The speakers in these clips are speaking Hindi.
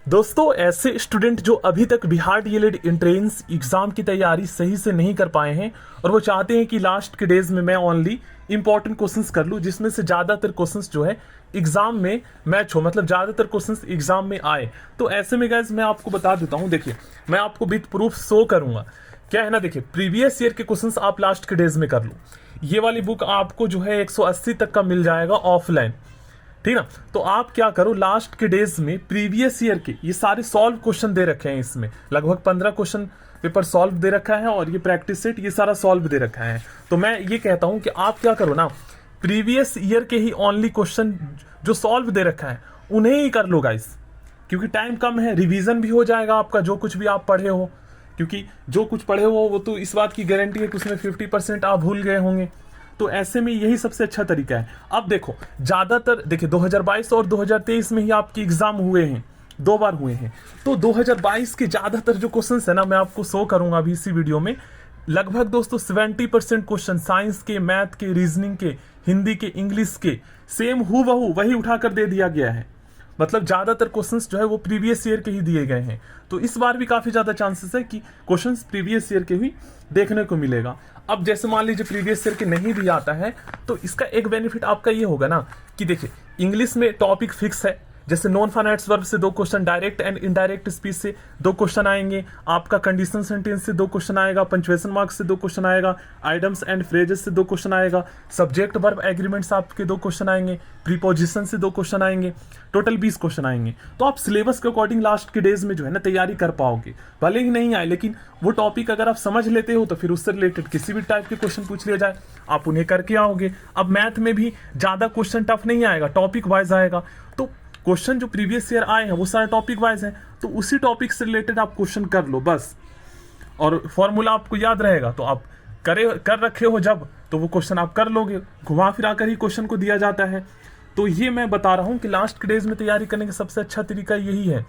दोस्तों, ऐसे स्टूडेंट जो अभी तक बिहार डीएलएड एंट्रेंस एग्जाम की तैयारी सही से नहीं कर पाए हैं और वो चाहते हैं कि लास्ट के डेज में मैं ओनली इंपॉर्टेंट क्वेश्चंस कर लूं जिसमें से ज्यादातर क्वेश्चंस जो है एग्जाम में मैच हो, मतलब ज्यादातर क्वेश्चंस एग्जाम में आए, तो ऐसे में गाइस मैं आपको बता देता हूं। देखिए, मैं आपको विद प्रूफ शो करूंगा। क्या है ना, देखिए, प्रीवियस ईयर के क्वेश्चंस आप लास्ट के डेज में कर लो। ये वाली बुक आपको जो है 180 तक का मिल जाएगा ऑफलाइन, ठीक ना। तो आप क्या करो, लास्ट के डेज में प्रीवियस ईयर के ये सारे सॉल्व क्वेश्चन दे रखे हैं, इसमें लगभग 15 क्वेश्चन पेपर सॉल्व दे रखा है और ये प्रैक्टिस सेट ये सारा सॉल्व दे रखा है। तो मैं ये कहता हूं कि आप क्या करो ना, प्रीवियस ईयर के ही ओनली क्वेश्चन जो सॉल्व दे रखा है उन्हें ही कर लो गाइस, क्योंकि टाइम कम है, रिवीजन भी हो जाएगा आपका जो कुछ भी आप पढ़े हो, क्योंकि जो कुछ पढ़े हो वो तो इस बात की गारंटी है कि उसमें 50% आप भूल गए होंगे। तो ऐसे में यही सबसे अच्छा तरीका है। अब देखो, ज्यादातर देखिए 2022 और 2023 में ही आपके एग्जाम हुए हैं, 2 बार हुए हैं। तो 2022 के ज्यादातर जो क्वेश्चंस है ना, मैं आपको शो करूंगा अभी इसी वीडियो में। लगभग दोस्तों 70% क्वेश्चन साइंस के, मैथ के, रीजनिंग के, हिंदी के, इंग्लिश के सेम हूबहू वही उठाकर दे दिया गया है। मतलब ज्यादातर क्वेश्चंस जो है वो प्रीवियस ईयर के ही दिए गए हैं। तो इस बार भी काफी ज्यादा चांसेस है कि क्वेश्चंस प्रीवियस ईयर के ही देखने को मिलेगा। अब जैसे मान लीजिए प्रीवियस ईयर के नहीं भी आता है, तो इसका एक बेनिफिट आपका ये होगा ना कि देखिए, इंग्लिश में टॉपिक फिक्स है, जैसे नॉन फाइनाइट्स वर्ब से 2 question, direct and indirect speech से 2 क्वेश्चन आएंगे, आपका कंडीशन सेंटेंस से 2 क्वेश्चन आएगा, पंक्चुएशन मार्क्स से 2 क्वेश्चन आएगा, आइटम्स एंड फ्रेजेस से 2 क्वेश्चन आएगा, सब्जेक्ट वर्ब एग्रीमेंट्स आपके 2 क्वेश्चन आएंगे, प्रीपोजिशन से 2 क्वेश्चन आएंगे, टोटल 20 क्वेश्चन आएंगे। तो आप सिलेबस के अकॉर्डिंग लास्ट के डेज में जो है ना तैयारी कर पाओगे। भले ही नहीं आए, लेकिन वो टॉपिक अगर आप समझ लेते हो तो फिर उससे रिलेटेड किसी भी टाइप के क्वेश्चन पूछ लिया जाए आप उन्हें करके आओगे। अब मैथ में भी ज्यादा क्वेश्चन टफ नहीं आएगा, टॉपिक वाइज आएगा। तो क्वेश्चन जो प्रीवियस ईयर आए हैं वो सारे टॉपिक वाइज हैं, तो उसी टॉपिक से रिलेटेड आप क्वेश्चन कर लो बस। और फॉर्मूला आपको याद रहेगा तो आप कर रखे हो जब, तो वो क्वेश्चन आप कर लोगे। घुमा फिरा कर ही क्वेश्चन को दिया जाता है। तो ये मैं बता रहा हूं कि लास्ट के डेज में तैयारी करने का सबसे अच्छा तरीका यही है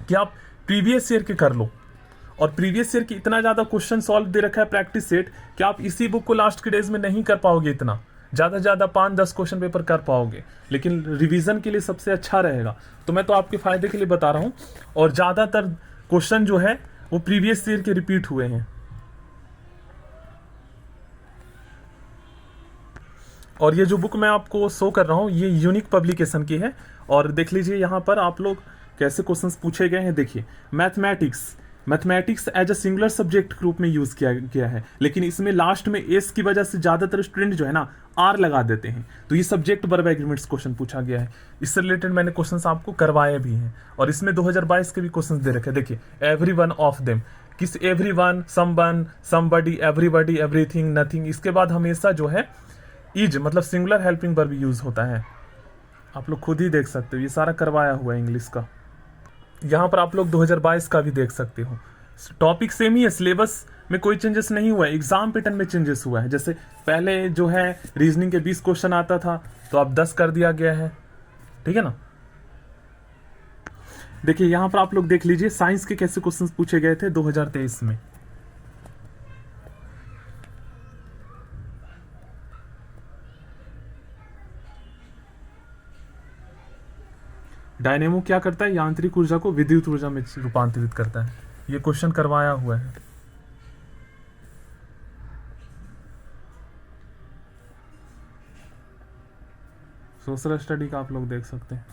कि आप प्रीवियस ईयर के कर लो। और प्रीवियस ईयर की इतना ज्यादा क्वेश्चन सॉल्व दे रखा है प्रैक्टिस सेट कि आप इसी बुक को लास्ट के डेज में नहीं कर पाओगे, इतना ज्यादा से ज्यादा 5-10 क्वेश्चन पेपर कर पाओगे, लेकिन रिवीजन के लिए सबसे अच्छा रहेगा। तो मैं तो आपके फायदे के लिए बता रहा हूं। और ज्यादातर क्वेश्चन जो है वो प्रीवियस ईयर के रिपीट हुए हैं। और ये जो बुक मैं आपको शो कर रहा हूँ ये यूनिक पब्लिकेशन की है। और देख लीजिए यहाँ पर आप लोग कैसे क्वेश्चंस पूछे गए हैं। देखिए, mathematics as a singular subject के रूप में यूज किया गया है, लेकिन इसमें लास्ट में एस की वजह से ज्यादातर स्टूडेंट जो है ना आर लगा देते हैं। तो ये सब्जेक्ट वर्ब एग्रीमेंट्स क्वेश्चन पूछा गया है। इससे रिलेटेड मैंने क्वेश्चंस आपको करवाए भी हैं और इसमें 2022 के भी क्वेश्चंस दे रखे हैं। देखिए, एवरी वन ऑफ देम, किस every one, someone, somebody, everybody, everything, nothing, इसके बाद हमेशा जो है इज मतलब सिंगुलर हेल्पिंग वर्ब यूज होता है। आप लोग खुद ही देख सकते हो, ये सारा करवाया हुआ है इंग्लिश का। यहाँ पर आप लोग 2022 का भी देख सकते हो। टॉपिक सेम ही है, सिलेबस में कोई चेंजेस नहीं हुआ है, एग्जाम पैटर्न में चेंजेस हुआ है। जैसे पहले जो है रीजनिंग के 20 क्वेश्चन आता था तो अब 10 कर दिया गया है, ठीक है ना। देखिए यहाँ पर आप लोग देख लीजिए साइंस के कैसे क्वेश्चन पूछे गए थे 2023 में। डायनेमो क्या करता है, यांत्रिक ऊर्जा को विद्युत ऊर्जा में रूपांतरित करता है। ये क्वेश्चन करवाया हुआ है। सोशल स्टडी का आप लोग देख सकते हैं।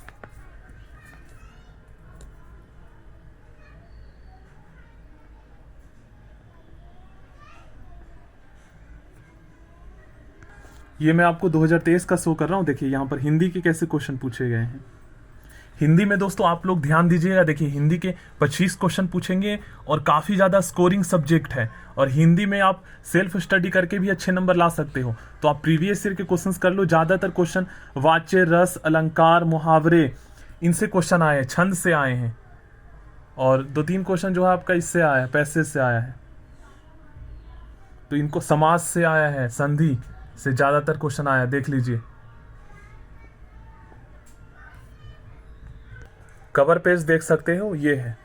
ये मैं आपको 2023 का शो कर रहा हूं। देखिए यहाँ पर हिंदी के कैसे क्वेश्चन पूछे गए हैं। हिंदी में दोस्तों आप लोग ध्यान दीजिएगा। देखिए, हिंदी के 25 क्वेश्चन पूछेंगे और काफी ज्यादा स्कोरिंग सब्जेक्ट है, और हिंदी में आप सेल्फ स्टडी करके भी अच्छे नंबर ला सकते हो। तो आप प्रीवियस ईयर के क्वेश्चंस कर लो। ज्यादातर क्वेश्चन वाच्य, रस, अलंकार, मुहावरे, इनसे क्वेश्चन आए हैं, छंद से आए हैं, और 2-3 क्वेश्चन जो है आपका इससे आया है, पैसेज से आया है। तो इनको समास से आया है, संधि से ज्यादातर क्वेश्चन आया, देख लीजिए। कवर पेज देख सकते हो, ये है।